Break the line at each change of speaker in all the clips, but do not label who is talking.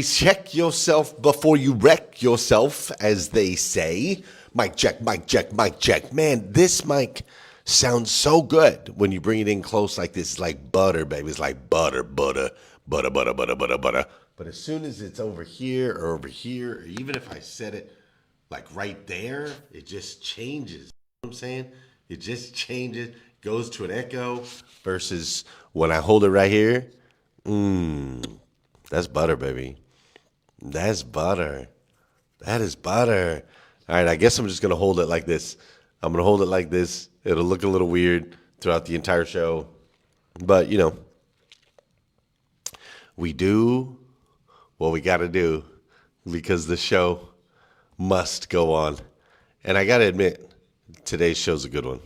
Check yourself before you wreck yourself, as they say. Mic check, mic check, mic check. Man, this mic sounds so good when you bring it in close like this. It's like butter, baby. It's like butter, butter, butter, butter, butter, butter, butter. But as soon as it's over here, or even if I set it like right there, it just changes. You know what I'm saying? It just changes, goes to an echo versus when I hold it right here. That's butter, baby. That's butter. That is butter. All right, I guess I'm just going to hold it like this. I'm going to hold it like this. It'll look a little weird throughout the entire show. But, we do what we got to do because the show must go on. And I got to admit, today's show's a good one.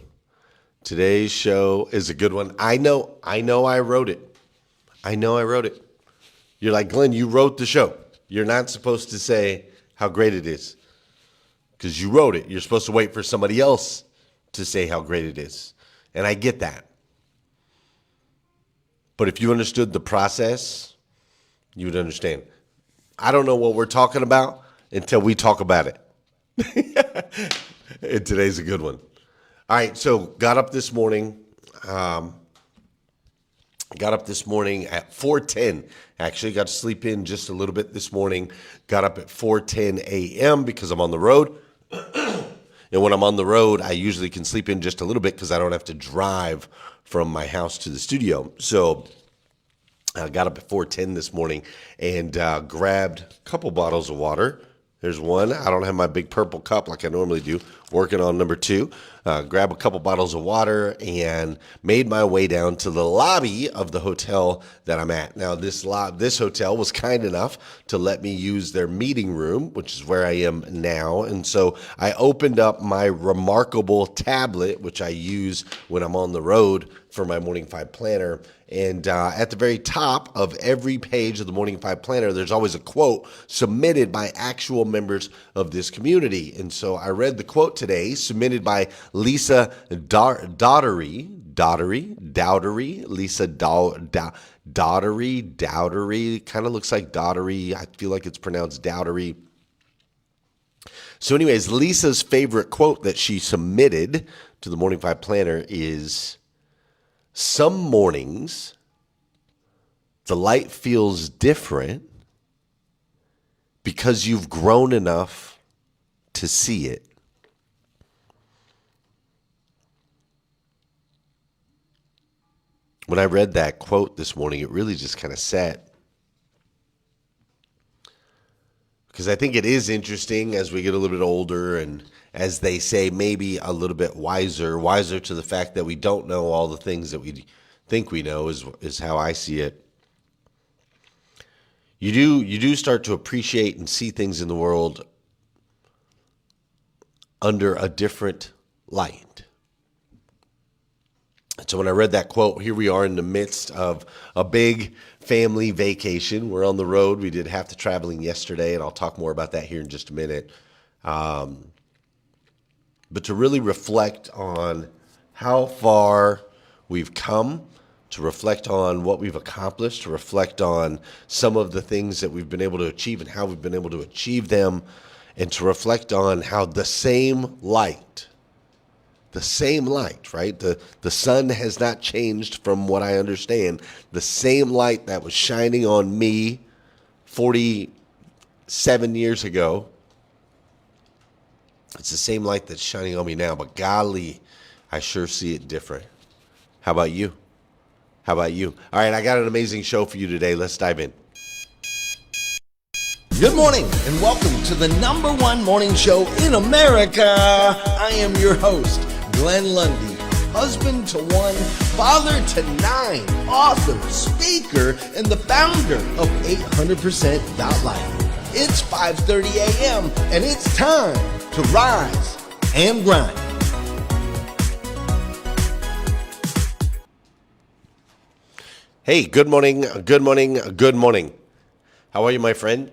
Today's show is a good one. I know I wrote it. You're like, Glenn, you wrote the show. You're not supposed to say how great it is because you wrote it. You're supposed to wait for somebody else to say how great it is. And I get that. But if you understood the process, you would understand. I don't know what we're talking about until we talk about it. And today's a good one. All right, so got up this morning. Got up this morning at 4:10. Actually, got to sleep in just a little bit this morning. Got up at 4:10 a.m. because I'm on the road. And when I'm on the road, I usually can sleep in just a little bit because I don't have to drive from my house to the studio. So I got up at 4:10 this morning and grabbed a couple bottles of water. There's one. I don't have my big purple cup like I normally do. Working on number 2. Grab a couple bottles of water and made my way down to the lobby of the hotel that I'm at. Now, this hotel was kind enough to let me use their meeting room, which is where I am now. And so I opened up my remarkable tablet, which I use when I'm on the road for my Morning 5 planner. And at the very top of every page of the Morning 5 planner, there's always a quote submitted by actual members of this community. And so I read the quote today, submitted by Lisa Dowdery, Lisa Dowdery, kind of looks like Dowdery. I feel like it's pronounced Dowdery. So anyways, Lisa's favorite quote that she submitted to the Morning 5 planner is, "Some mornings, the light feels different because you've grown enough to see it." When I read that quote this morning, it really just kind of sat. Because I think it is interesting as we get a little bit older and, as they say, maybe a little bit wiser to the fact that we don't know all the things that we think we know is how I see it. You do start to appreciate and see things in the world under a different light. So when I read that quote, here we are in the midst of a big family vacation. We're on the road. We did half the traveling yesterday, and I'll talk more about that here in just a minute. But to really reflect on how far we've come, to reflect on what we've accomplished, to reflect on some of the things that we've been able to achieve and how we've been able to achieve them, and to reflect on how the same light, right? The sun has not changed from what I understand. The same light that was shining on me 47 years ago, it's the same light that's shining on me now, but golly, I sure see it different. How about you? All right, I got an amazing show for you today. Let's dive in.
Good morning and welcome to the #1 morning show in America. I am your host, Glenn Lundy, husband to 1, father to 9, author, speaker, and the founder of 800%.life. It's 5:30 a.m. and it's time to rise and grind.
Hey, good morning. How are you, my friend?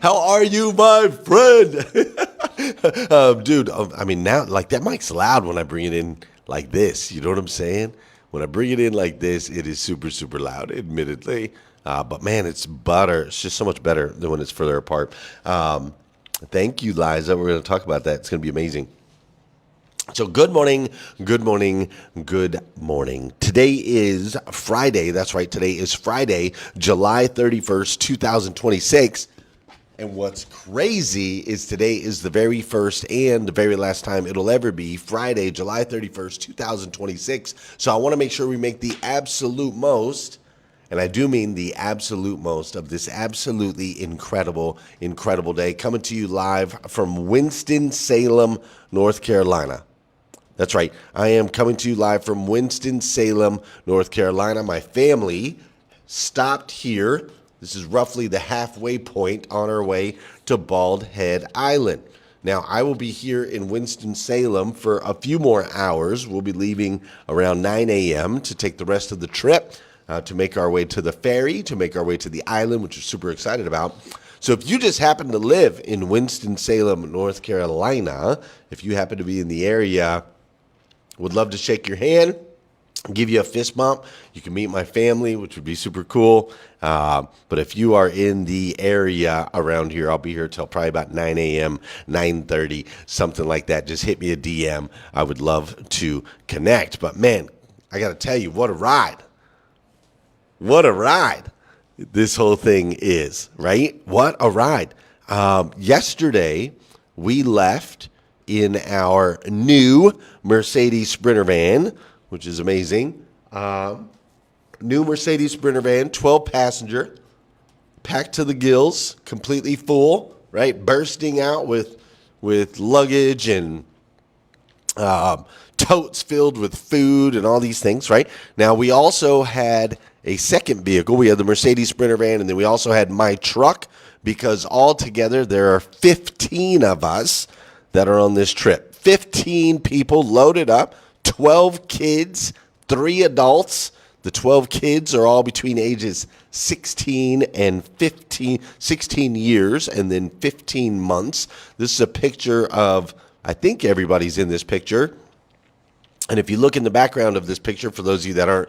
How are you, my friend? Dude, I mean, now, like, that mic's loud when I bring it in like this. You know what I'm saying? When I bring it in like this, it is super, super loud, admittedly. But man, it's butter. It's just so much better than when it's further apart. Thank you, Liza. We're going to talk about that. It's going to be amazing. So good morning, good morning, good morning. Today is Friday. That's right. Today is Friday, July 31st, 2026. And what's crazy is today is the very first and the very last time it'll ever be Friday, July 31st, 2026. So I want to make sure we make the absolute most, and I do mean the absolute most, of this absolutely incredible, incredible day. Coming to you live from Winston Salem, North Carolina. That's right. I am coming to you live from Winston Salem, North Carolina. My family stopped here. This is roughly the halfway point on our way to Bald Head Island. Now, I will be here in Winston-Salem for a few more hours. We'll be leaving around 9 a.m. to take the rest of the trip, to make our way to the ferry, to make our way to the island, which we're super excited about. So if you just happen to live in Winston-Salem, North Carolina, if you happen to be in the area, would love to shake your hand, give you a fist bump. You can meet my family, which would be super cool. But if you are in the area around here, I'll be here till probably about 9 a.m., 9:30, something like that. Just hit me a DM. I would love to connect. But man, I got to tell you, what a ride. What a ride this whole thing is, right? What a ride. Yesterday, we left in our new Mercedes Sprinter van, which is amazing. New Mercedes Sprinter van, 12 passenger, packed to the gills, completely full, right? Bursting out with luggage and totes filled with food and all these things, right? Now, we also had a second vehicle. We had the Mercedes Sprinter van, and then we also had my truck, because altogether there are 15 of us that are on this trip. 15 people loaded up, 12 kids, 3 adults. The 12 kids are all between ages 16 and 15, 16 years and then 15 months. This is a picture of, I think everybody's in this picture. And if you look in the background of this picture, for those of you that are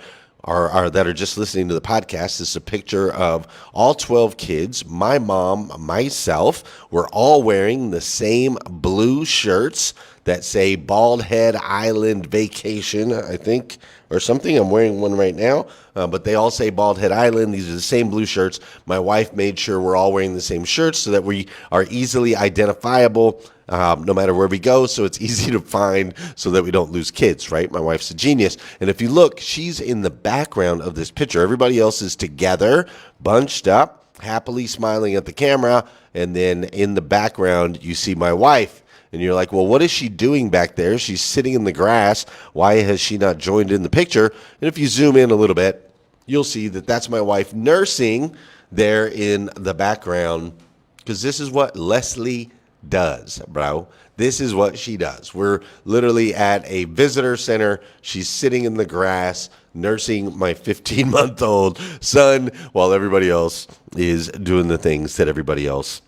just listening to the podcast, this is a picture of all 12 kids, my mom, myself. We're all wearing the same blue shirts that say Bald Head Island Vacation, I think, or something. I'm wearing one right now, but they all say Bald Head Island. These are the same blue shirts. My wife made sure we're all wearing the same shirts so that we are easily identifiable no matter where we go, so it's easy to find so that we don't lose kids, right? My wife's a genius. And if you look, she's in the background of this picture. Everybody else is together, bunched up, happily smiling at the camera, and then in the background, you see my wife. And you're like, well, what is she doing back there? She's sitting in the grass. Why has she not joined in the picture? And if you zoom in a little bit, you'll see that that's my wife nursing there in the background, because this is what Leslie does, bro. This is what she does. We're literally at a visitor center. She's sitting in the grass nursing my 15-month-old son while everybody else is doing the things that everybody else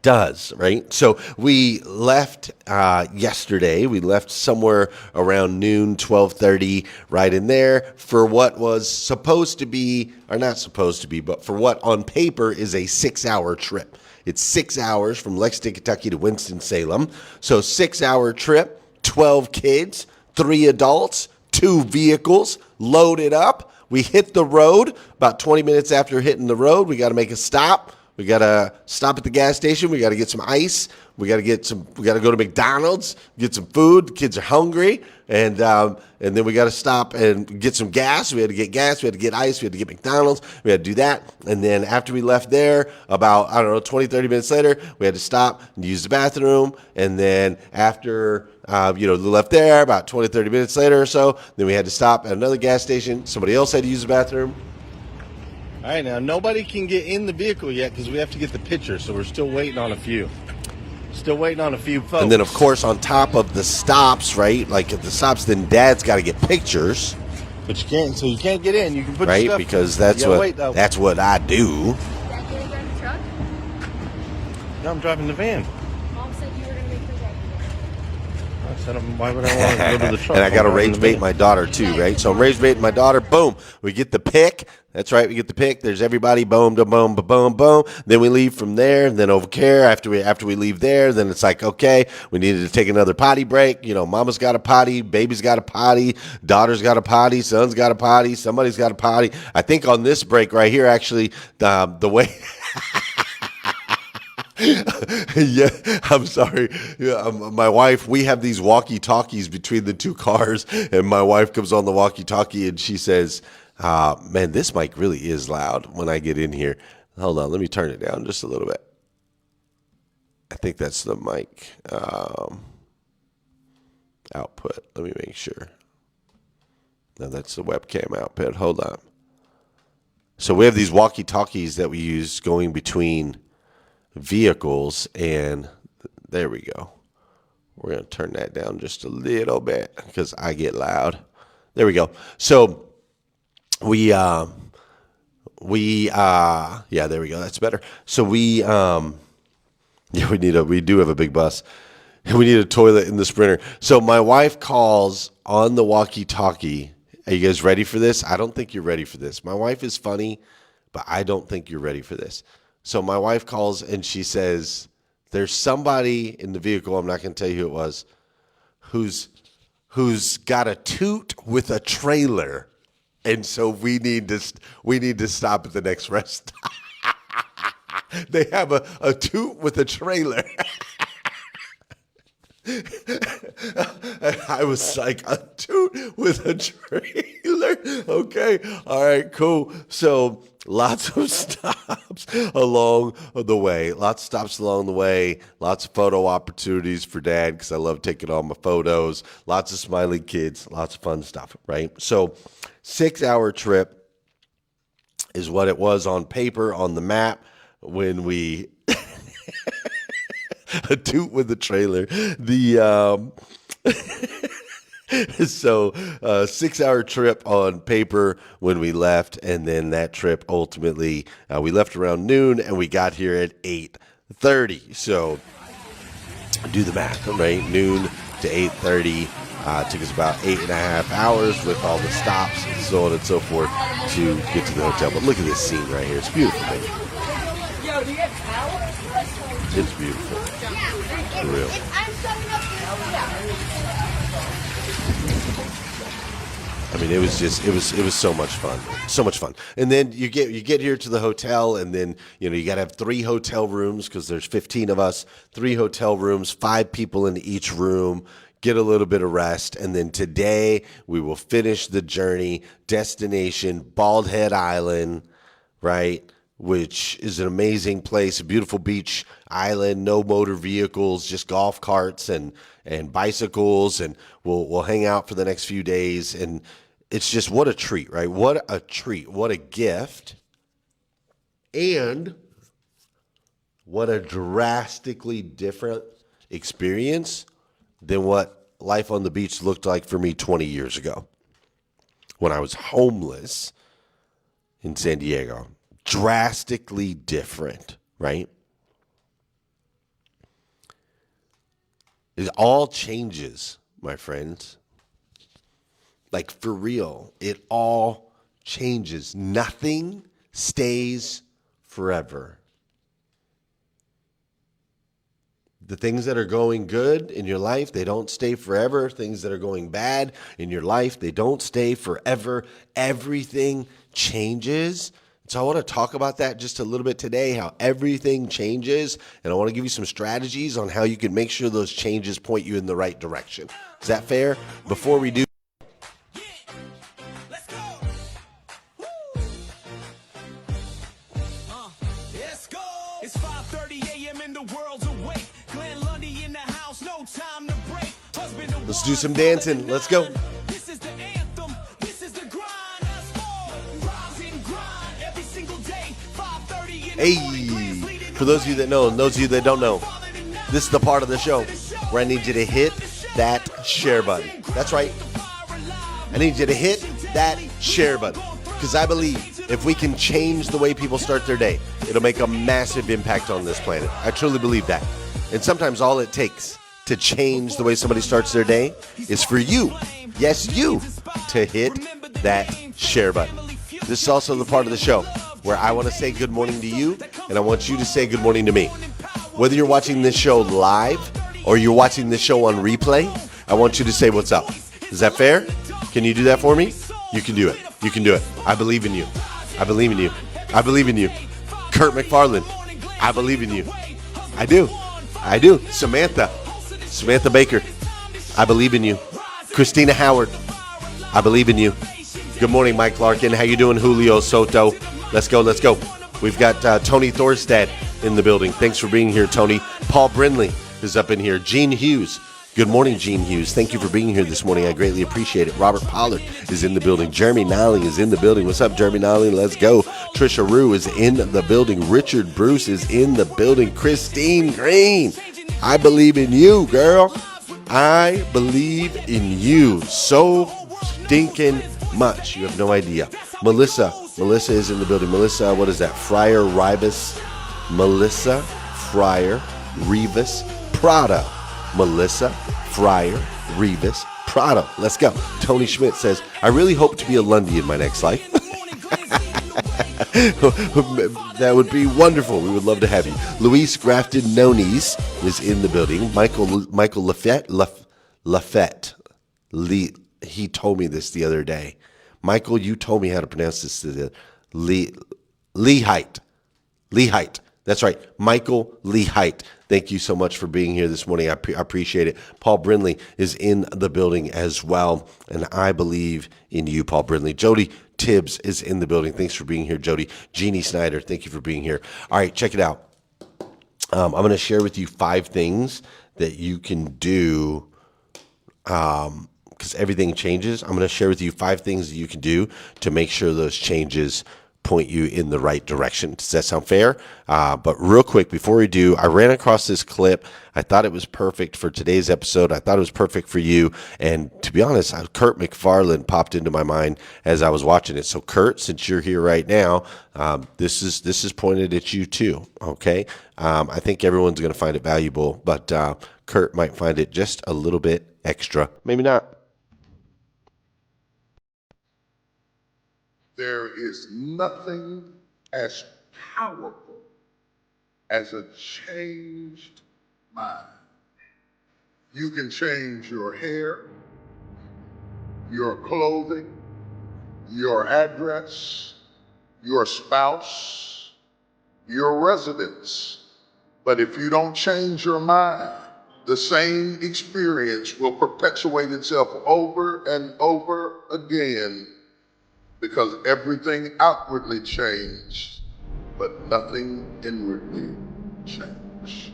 does, right? So we left yesterday. We left somewhere around noon, 12:30, right in there, for what was supposed to be, or not supposed to be, but for what on paper is a 6-hour trip. It's 6 hours from Lexington, Kentucky to Winston-Salem. So 6-hour trip, 12 kids, 3 adults, 2 vehicles, loaded up. We hit the road. About 20 minutes after hitting the road, we got to make a stop. We got to stop at the gas station. We got to get some ice. We got to go to McDonald's, get some food. The kids are hungry. And then we got to stop and get some gas. We had to get gas. We had to get ice. We had to get McDonald's. We had to do that. And then after we left there, about, 20, 30 minutes later, we had to stop and use the bathroom. And then after, we left there about 20, 30 minutes later or so, then we had to stop at another gas station. Somebody else had to use the bathroom.
All right, now nobody can get in the vehicle yet because we have to get the picture, so we're still waiting on a few. Still waiting on a few folks.
And then, of course, on top of the stops, right? Like if the stops, then Dad's got to get pictures.
But you can't get in. You can put
right
your stuff.
Because that's what I do.
Dad, you drive the truck?
No, I'm driving the van.
Mom said you were going to make her drive the van.
Why would I want to go to the truck?
And I got to
I'm driving
rage
the
bait
van.
my daughter too, right? So I'm rage baiting my daughter. Boom. We get the pick. That's right. We get the pick. There's everybody. Boom, boom, boom, boom, boom. Then we leave from there. Then over here, after we leave there, then it's like, okay, we needed to take another potty break. You know, mama's got a potty, baby's got a potty, daughter's got a potty, son's got a potty, somebody's got a potty. I think on this break right here, actually, the way. Yeah, I'm sorry. Yeah, my wife, we have these walkie-talkies between the two cars, and my wife comes on the walkie-talkie and she says, man, this mic really is loud when I get in here. Hold on, let me turn it down just a little bit. I think that's the mic output. Let me make sure. No, that's the webcam output. Hold on. So we have these walkie-talkies that we use going between vehicles, and there we go. We're going to turn that down just a little bit because I get loud. There we go. So yeah, there we go. That's better. So we do have a big bus, and we need a toilet in the Sprinter. So my wife calls on the walkie-talkie. Are you guys ready for this? I don't think you're ready for this. My wife is funny, but I don't think you're ready for this. So my wife calls and she says, there's somebody in the vehicle, I'm not going to tell you who it was, who's got a toot with a trailer. And so we need to stop at the next rest stop. They have a toot with a trailer. And I was like, a toot with a trailer? Okay. All right, cool. So lots of stops along the way. Lots of photo opportunities for Dad because I love taking all my photos. Lots of smiling kids. Lots of fun stuff, right? So 6-hour trip is what it was on paper, on the map, when we... a toot with a trailer. So 6-hour trip on paper when we left, and then that trip ultimately we left around noon and we got here at 8:30. So do the math, right? Noon to 8:30 took us about 8.5 hours with all the stops and so on and so forth to get to the hotel. But look at this scene right here; it's beautiful, baby. It's beautiful. For real. I mean, it was so much fun. So much fun. And then you get here to the hotel, and then, you know, you got to have 3 hotel rooms because there's 15 of us, 3 hotel rooms, 5 people in each room, get a little bit of rest. And then today we will finish the journey, destination, Bald Head Island, right? Which is an amazing place, a beautiful beach island, no motor vehicles, just golf carts and bicycles, and we'll hang out for the next few days. And it's just, what a treat, right? What a treat, what a gift, and what a drastically different experience than what life on the beach looked like for me 20 years ago when I was homeless in San Diego. Drastically different, right? It all changes, my friends. Like, for real, it all changes. Nothing stays forever. The things that are going good in your life, they don't stay forever. Things that are going bad in your life, they don't stay forever. Everything changes. So I want to talk about that just a little bit today, how everything changes, and I want to give you some strategies on how you can make sure those changes point you in the right direction. Is that fair? Before we do,
let's go. It's 5:30 a.m. and the world's awake. Glenn Lundy in the house, no time to break. Husband to
let's do some dancing. Let's go.
This is the anthem. This is the grind. Let's go. Rise and grind every single day. 5:30 in the morning. Glenn's
Hey,
leading
for
the
those of you
way.
that know and those of you that don't know, this is the part of the show where I need you to hit that share button. That's right. I need you to hit that share button because I believe if we can change the way people start their day, it'll make a massive impact on this planet. I truly believe that. And sometimes all it takes to change the way somebody starts their day is for you, yes, you, to hit that share button. This is also the part of the show where I want to say good morning to you, and I want you to say good morning to me. Whether you're watching this show live or you're watching this show on replay, I want you to say what's up. Is that fair? Can you do that for me? You can do it. You can do it. I believe in you. I believe in you. I believe in you. Kurt McFarland, I believe in you. I do. I do. Samantha Baker, I believe in you. Christina Howard, I believe in you. Good morning, Mike Larkin. How you doing, Julio Soto? Let's go, let's go. We've got Tony Thorstad in the building. Thanks for being here, Tony. Paul Brindley is up in here. Gene Hughes. Good morning, Gene Hughes. Thank you for being here this morning. I greatly appreciate it. Robert Pollard is in the building. Jeremy Nolling is in the building. What's up, Jeremy Nolling? Let's go. Trisha Rue is in the building. Richard Bruce is in the building. Christine Green, I believe in you, girl. I believe in you so stinking much. You have no idea. Melissa is in the building. Melissa, what is that? Fryer Rivas. Melissa Fryer Rivas Prado. Melissa Fryer Rivas Prado. Let's go. Tony Schmidt says, I really hope to be a Lundy in my next life. That would be wonderful. We would love to have you. Luis Grafton Nones is in the building. Michael Lafette. He told me this the other day. Michael, you told me how to pronounce this. Lehite. That's right. Michael Lehite. Thank you so much for being here this morning. I appreciate it. Paul Brindley is in the building as well, and I believe in you, Paul Brindley. Jody Tibbs is in the building. Thanks for being here, Jody. Jeannie Snyder, thank you for being here. All right, check it out. I'm going to share with you 5 things that you can do because everything changes. I'm going to share with you 5 things that you can do to make sure those changes point you in the right direction. Does that sound fair? But real quick, before we do, I ran across this clip. I thought it was perfect for today's episode. I thought it was perfect for you. And to be honest, Kurt McFarland popped into my mind as I was watching it. So Kurt, since you're here right now, this is pointed at you too. Okay. I think everyone's going to find it valuable, but Kurt might find it just a little bit extra. Maybe not.
There is nothing as powerful as a changed mind. You can change your hair, your clothing, your address, your spouse, your residence. But if you don't change your mind, the same experience will perpetuate itself over and over again, because everything outwardly changed, but nothing inwardly changed.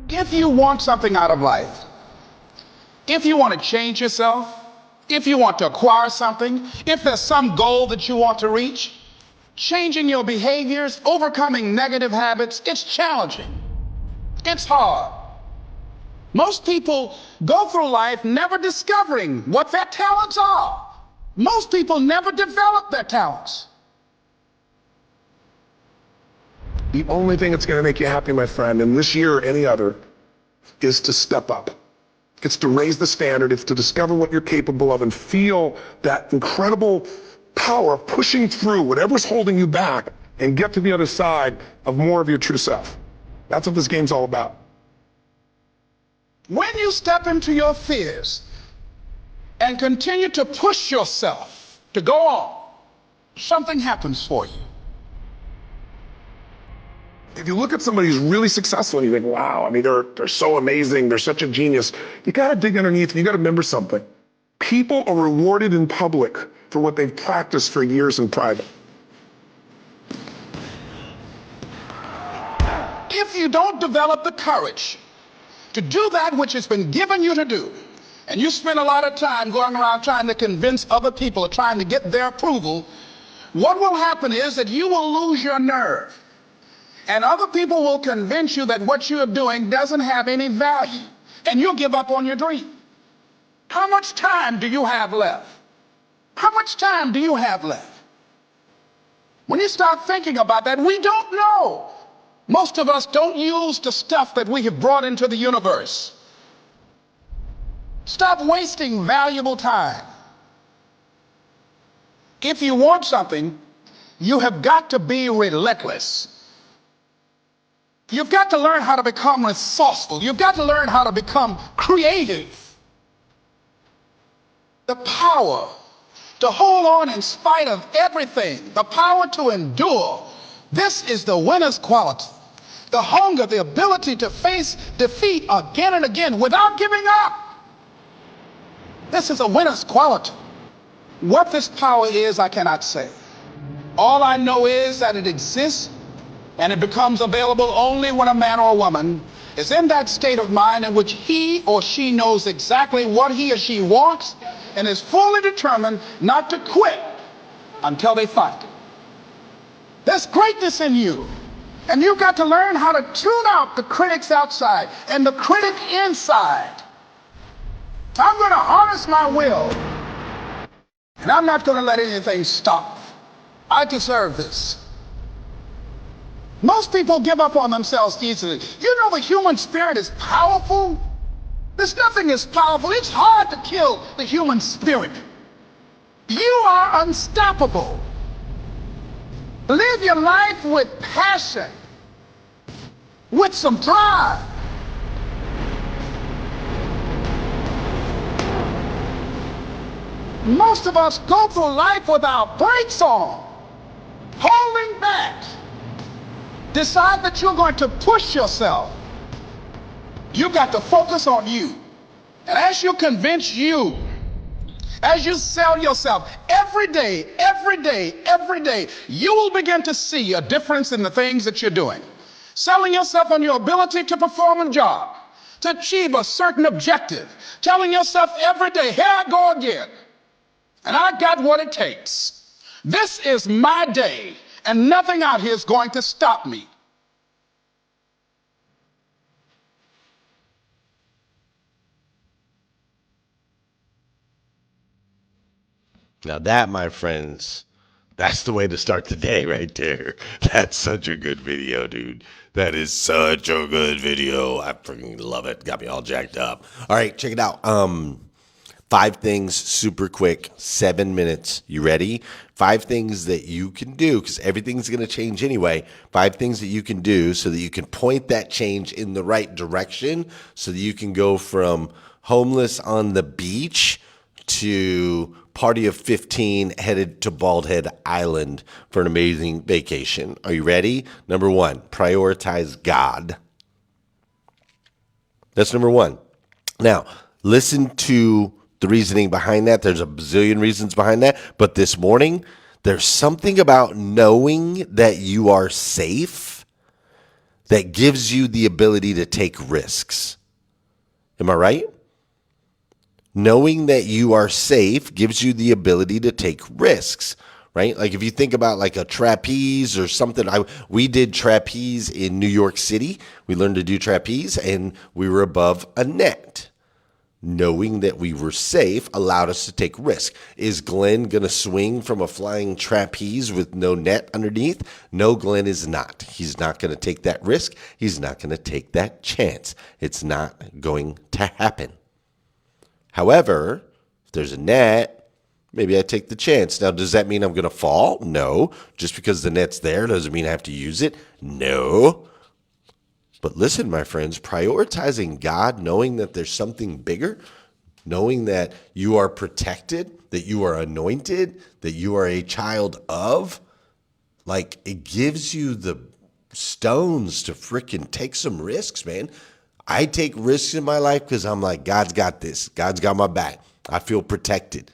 If you want something out of life, if you want to change yourself, if you want to acquire something, if there's some goal that you want to reach, changing your behaviors, overcoming negative habits, it's challenging. It's hard. Most people go through life never discovering what their talents are. Most people never develop their talents.
The only thing that's going to make you happy, my friend, in this year or any other, is to step up. It's to raise the standard. It's to discover what you're capable of and feel that incredible power of pushing through whatever's holding you back and get to the other side of more of your true self. That's what this game's all about.
When you step into your fears and continue to push yourself to go on, something happens for you.
If you look at somebody who's really successful and you think, wow, I mean, they're so amazing, they're such a genius, you gotta dig underneath and you gotta remember something. People are rewarded in public for what they've practiced for years in private.
If you don't develop the courage to do that which has been given you to do, and you spend a lot of time going around trying to convince other people or trying to get their approval, what will happen is that you will lose your nerve. And other people will convince you that what you're doing doesn't have any value, and you'll give up on your dream. How much time do you have left? How much time do you have left? When you start thinking about that, we don't know. Most of us don't use the stuff that we have brought into the universe. Stop wasting valuable time. If you want something, you have got to be relentless. You've got to learn how to become resourceful. You've got to learn how to become creative. The power to hold on in spite of everything, the power to endure. This is the winner's quality. The hunger, the ability to face defeat again and again without giving up. This is a winner's quality. What this power is, I cannot say. All I know is that it exists, and it becomes available only when a man or a woman is in that state of mind in which he or she knows exactly what he or she wants and is fully determined not to quit until they find it. There's greatness in you, and you've got to learn how to tune out the critics outside and the critic inside. I'm going to harness my will, and I'm not going to let anything stop. I deserve this. Most people give up on themselves easily. You know the human spirit is powerful. There's nothing as powerful. It's hard to kill the human spirit. You are unstoppable. Live your life with passion, with some drive. Most of us go through life with our brakes on, holding back. Decide that you're going to push yourself. You've got to focus on you. And as you convince you, as you sell yourself every day, you will begin to see a difference in the things that you're doing. Selling yourself on your ability to perform a job, to achieve a certain objective. Telling yourself every day, here I go again. And I got what it takes. This is my day, and nothing out here is going to stop me.
Now that, my friends, that's the way to start the day right there. That's such a good video, dude. That is such a good video. I freaking love it. Got me all jacked up. All right, check it out. 5 things, super quick, 7 minutes. You ready? 5 things that you can do, because everything's going to change anyway. 5 things that you can do so that you can point that change in the right direction, so that you can go from homeless on the beach to party of 15 headed to Bald Head Island for an amazing vacation. Are you ready? Number 1, prioritize God. That's number 1. Now, listen to the reasoning behind that. There's a bazillion reasons behind that. But this morning, there's something about knowing that you are safe that gives you the ability to take risks. Am I right? Knowing that you are safe gives you the ability to take risks, right? Like if you think about like a trapeze or something. We did trapeze in New York City. We learned to do trapeze, and we were above a net. Knowing that we were safe allowed us to take risk. Is Glenn going to swing from a flying trapeze with no net underneath? No, Glenn is not. He's not going to take that risk. He's not going to take that chance. It's not going to happen. However, if there's a net, maybe I take the chance. Now, does that mean I'm going to fall? No. Just because the net's there doesn't mean I have to use it? No. But listen, my friends, prioritizing God, knowing that there's something bigger, knowing that you are protected, that you are anointed, that you are a child of, like it gives you the stones to freaking take some risks, man. I take risks in my life because I'm like, God's got this. God's got my back. I feel protected.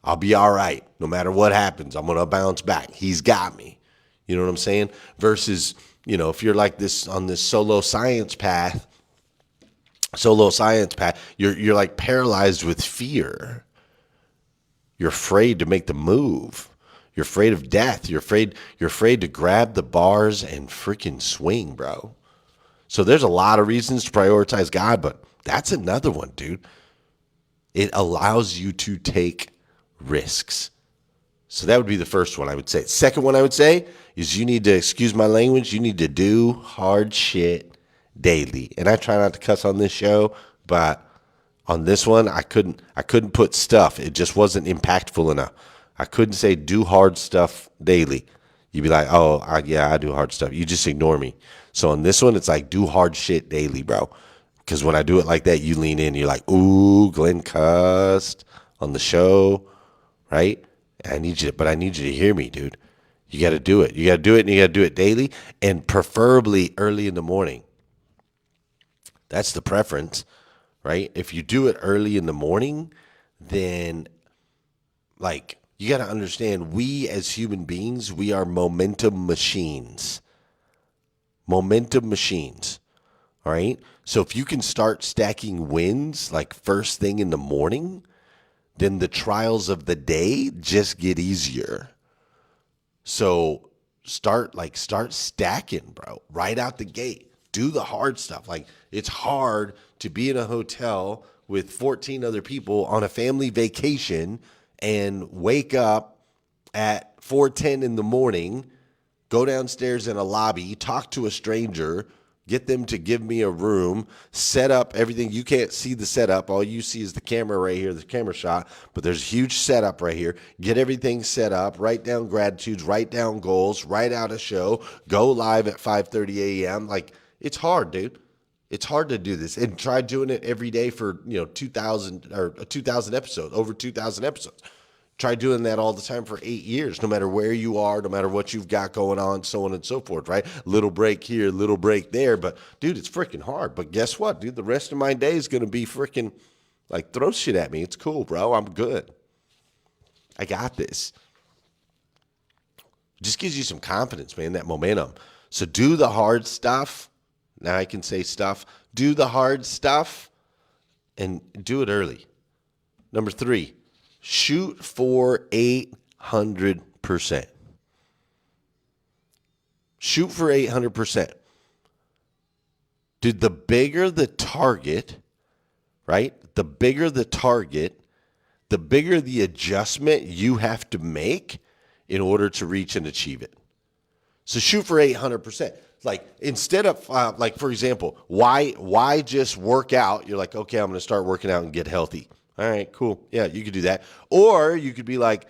I'll be all right. No matter what happens, I'm going to bounce back. He's got me. You know what I'm saying? Versus, you know, if you're like this on this solo science path, you're like paralyzed with fear. You're afraid to make the move. You're afraid of death. You're afraid to grab the bars and freaking swing, bro. So there's a lot of reasons to prioritize God, but that's another one, dude. It allows you to take risks. So that would be the first one I would say. Second one I would say is you need to, excuse my language, you need to do hard shit daily. And I try not to cuss on this show, but on this one I couldn't put stuff. It just wasn't impactful enough. I couldn't say do hard stuff daily. You'd be like, oh, I do hard stuff. You just ignore me. So on this one, it's like do hard shit daily, bro. Because when I do it like that, you lean in. You're like, ooh, Glenn cussed on the show, right? I need you to hear me, dude. You got to do it. You got to do it, and you got to do it daily, and preferably early in the morning. That's the preference, right? If you do it early in the morning, then, like, you got to understand, we as human beings, we are momentum machines. Momentum machines, all right? So if you can start stacking wins, like first thing in the morning, then the trials of the day just get easier. So start stacking, bro, right out the gate. Do the hard stuff. Like, it's hard to be in a hotel with 14 other people on a family vacation and wake up at 4:10 in the morning, go downstairs in a lobby, talk to a stranger, get them to give me a room, set up everything. You can't see the setup. All you see is the camera right here, the camera shot, but there's a huge setup right here. Get everything set up, write down gratitudes, write down goals, write out a show, go live at 5:30 a.m. Like, it's hard, dude. It's hard to do this, and try doing it every day for 2,000 episodes, over 2,000 episodes. Try doing that all the time for 8 years, no matter where you are, no matter what you've got going on, so on and so forth, right? Little break here, little break there. But, dude, it's freaking hard. But guess what, dude? The rest of my day is going to be freaking, like, throw shit at me. It's cool, bro. I'm good. I got this. Just gives you some confidence, man, that momentum. So do the hard stuff. Now I can say stuff. Do the hard stuff and do it early. Number 3. Shoot for 800%. Shoot for 800%. Dude, the bigger the target, right? The bigger the target, the bigger the adjustment you have to make in order to reach and achieve it. So shoot for 800%. Like, instead of, like, for example, why just work out? You're like, okay, I'm going to start working out and get healthy. All right, cool. Yeah, you could do that. Or you could be like,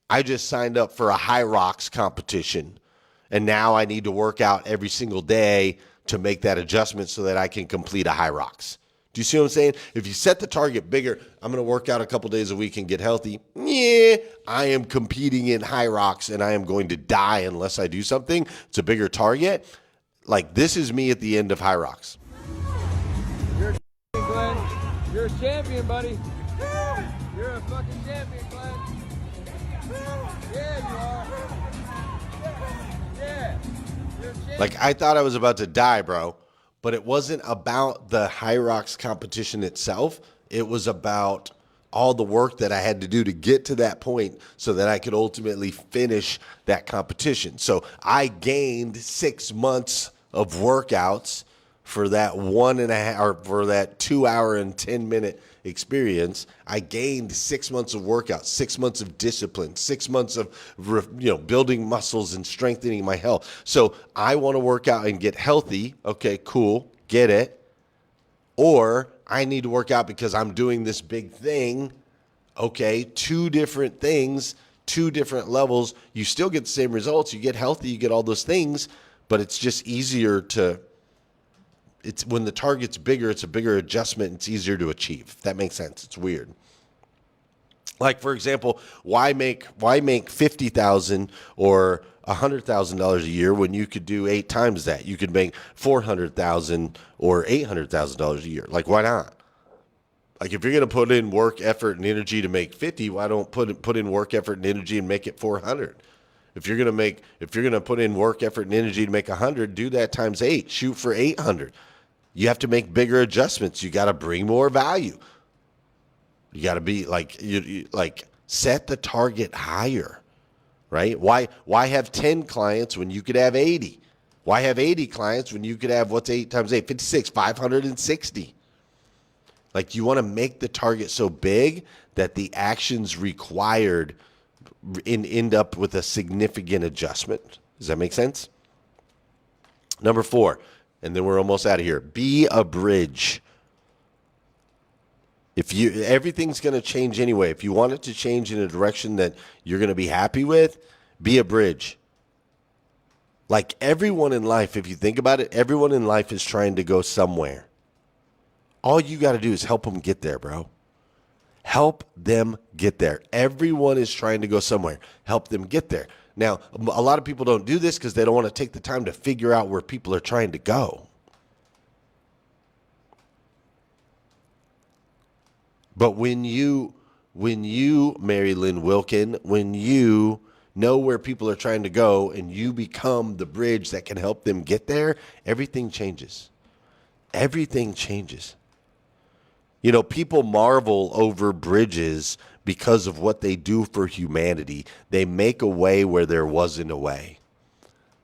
I just signed up for a high rocks competition, and now I need to work out every single day to make that adjustment so that I can complete a high rocks. Do you see what I'm saying? If you set the target bigger, I'm going to work out a couple days a week and get healthy. Yeah, I am competing in high rocks, and I am going to die unless I do something. It's a bigger target. Like, this is me at the end of high rocks.
You're a Glenn. You're a champion, buddy. You're a fucking champion, Glenn. Yeah, you are. Yeah. You're a champion.
Like, I thought I was about to die, bro. But it wasn't about the high rocks competition itself. It was about all the work that I had to do to get to that point so that I could ultimately finish that competition. So I gained 6 months of workouts for that 1.5 or for that 2 hour and 10 minute experience. I gained 6 months of workout, 6 months of discipline, 6 months of building muscles and strengthening my health. So I want to work out and get healthy. Okay, cool, get it. Or I need to work out because I'm doing this big thing. Okay, 2 different things, 2 different levels. You still get the same results. You get healthy, you get all those things, but it's just easier to, it's when the target's bigger, it's a bigger adjustment. It's easier to achieve. If that makes sense. It's weird. Like, for example, why make $50,000 or $100,000 a year when you could do 8 times that? You could make $400,000 or $800,000 a year. Like, why not? Like, if you're going to put in work, effort, and energy to make 50, why don't put in work, effort, and energy and make it 400? If you're going to put in work, effort, and energy to make 100, do that times 8. Shoot for 800. You have to make bigger adjustments. You got to bring more value. You got to be like set the target higher, right? Why have 10 clients when you could have 80? Why have 80 clients when you could have, what's 8 times 8? 56, 560. Like you want to make the target so big that the actions required end up with a significant adjustment. Does that make sense? Number 4, and then we're almost out of here. Be a bridge. Everything's going to change anyway. If you want it to change in a direction that you're going to be happy with, be a bridge. Like everyone in life, if you think about it, everyone in life is trying to go somewhere. All you got to do is help them get there, bro. Help them get there. Everyone is trying to go somewhere. Help them get there. Now, a lot of people don't do this because they don't want to take the time to figure out where people are trying to go. But when you, Mary Lynn Wilkin, when you know where people are trying to go and you become the bridge that can help them get there, everything changes. Everything changes. You know, people marvel over bridges because of what they do for humanity. They make a way where there wasn't a way.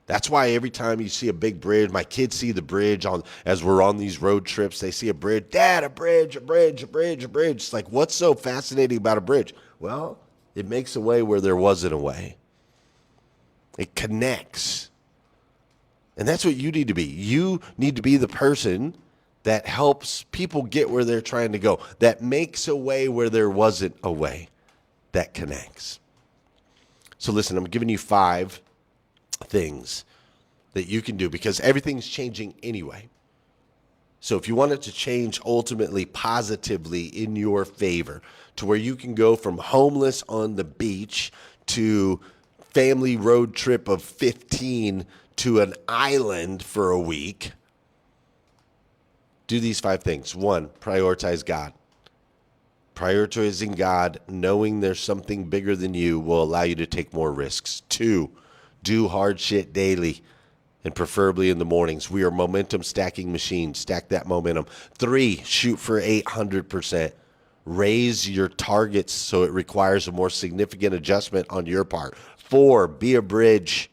That's why every time you see a big bridge, my kids see the bridge as we're on these road trips, they see a bridge. Dad, a bridge, a bridge, a bridge, a bridge. It's like, what's so fascinating about a bridge? Well, it makes a way where there wasn't a way. It connects. And that's what you need to be. You need to be the person that helps people get where they're trying to go, that makes a way where there wasn't a way, that connects. So listen, I'm giving you 5 things that you can do because everything's changing anyway. So if you want it to change ultimately positively in your favor to where you can go from homeless on the beach to family road trip of 15 to an island for a week, do these 5 things. 1, prioritize God. Prioritizing God, knowing there's something bigger than you, will allow you to take more risks. 2, do hard shit daily and preferably in the mornings. We are momentum stacking machines. Stack that momentum. 3, shoot for 800%. Raise your targets so it requires a more significant adjustment on your part. 4, be a bridge.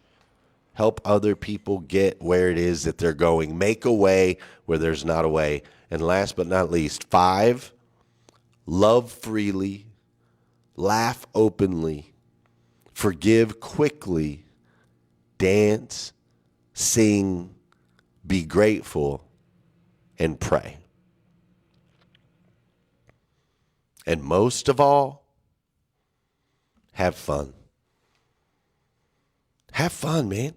Help other people get where it is that they're going. Make a way where there's not a way. And last but not least, 5, love freely, laugh openly, forgive quickly, dance, sing, be grateful, and pray. And most of all, have fun. Have fun, man.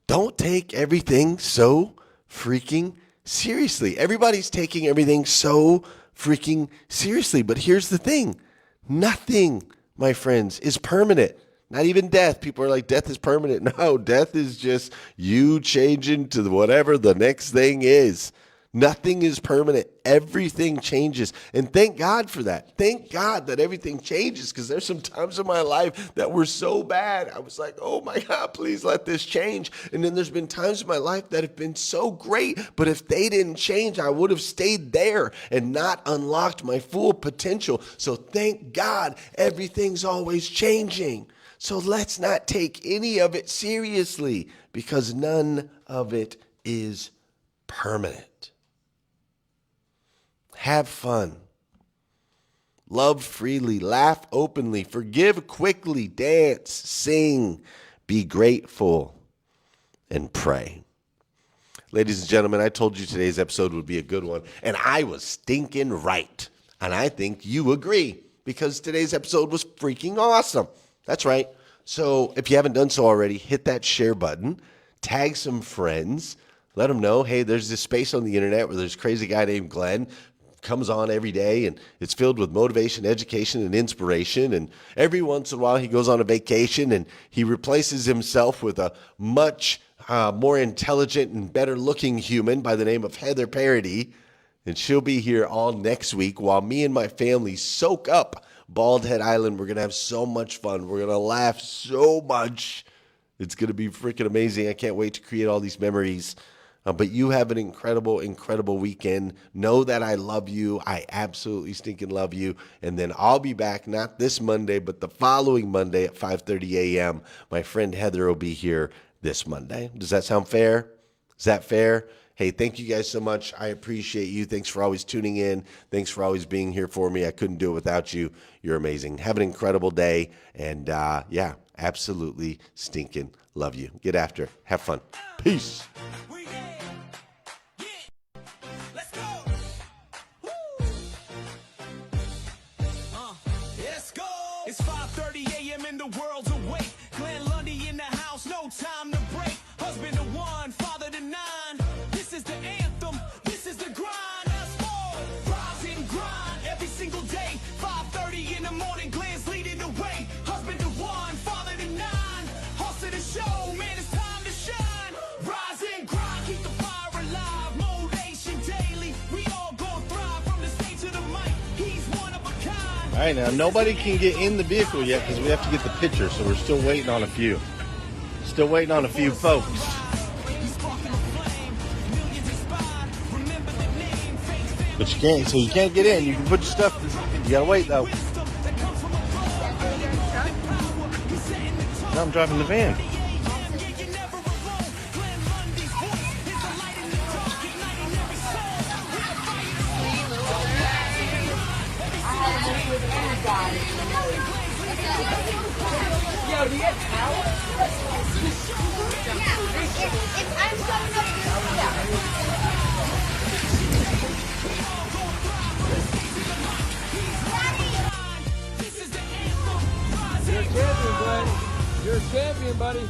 Don't take everything so freaking seriously. Everybody's taking everything so freaking seriously. But here's the thing. Nothing, my friends, is permanent. Not even death. People are like, death is permanent. No, death is just you changing to whatever the next thing is. Nothing is permanent. Everything changes. And thank God for that. Thank God that everything changes, because there's some times in my life that were so bad. I was like, oh my God, please let this change. And then there's been times in my life that have been so great, but if they didn't change, I would have stayed there and not unlocked my full potential. So thank God everything's always changing. So let's not take any of it seriously, because none of it is permanent. Have fun. Love freely. Laugh openly. Forgive quickly. Dance. Sing. Be grateful. And pray. Ladies and gentlemen, I told you today's episode would be a good one, and I was stinking right. And I think you agree, because today's episode was freaking awesome. That's right. So if you haven't done so already, hit that share button. Tag some friends. Let them know, hey, there's this space on the internet where there's a crazy guy named Glenn, comes on every day, and it's filled with motivation, education, and inspiration. And every once in a while he goes on a vacation and he replaces himself with a much more intelligent and better looking human by the name of Heather Parody. And she'll be here all next week while me and my family soak up Bald Head Island. We're going to have so much fun. We're going to laugh so much. It's going to be freaking amazing. I can't wait to create all these memories. But you have an incredible, incredible weekend. Know that I love you. I absolutely stinking love you. And then I'll be back, not this Monday, but the following Monday at 5:30 a.m. My friend Heather will be here this Monday. Does that sound fair? Is that fair? Hey, thank you guys so much. I appreciate you. Thanks for always tuning in. Thanks for always being here for me. I couldn't do it without you. You're amazing. Have an incredible day. And yeah, absolutely stinking love you. Get after it. Have fun. Peace.
Let's go. Woo. Let's go. It's 5:30 a.m. and the world's awake. Glenn Lundy in the house, no time to break. Husband to one, father to nine. This is the anthem. This is the grind. Us all rise and grind every single day. 5:30 in the morning, Glenn's leading the way. Husband to one, father to nine. Hustle the show, man, it's time to shine. Rise and grind, keep the fire alive. Motivation daily. We all gon' thrive from the stage to the mic. He's one of a kind.
All right, now nobody can get in the vehicle yet because we have to get the picture, so we're still waiting on a few. Still waiting on a few folks. But you can't, so you can't get in. You can put your stuff, you gotta wait though. Now I'm driving the van.
Yo, do you have towels?
You're a champion, Glenn. You're a champion, buddy.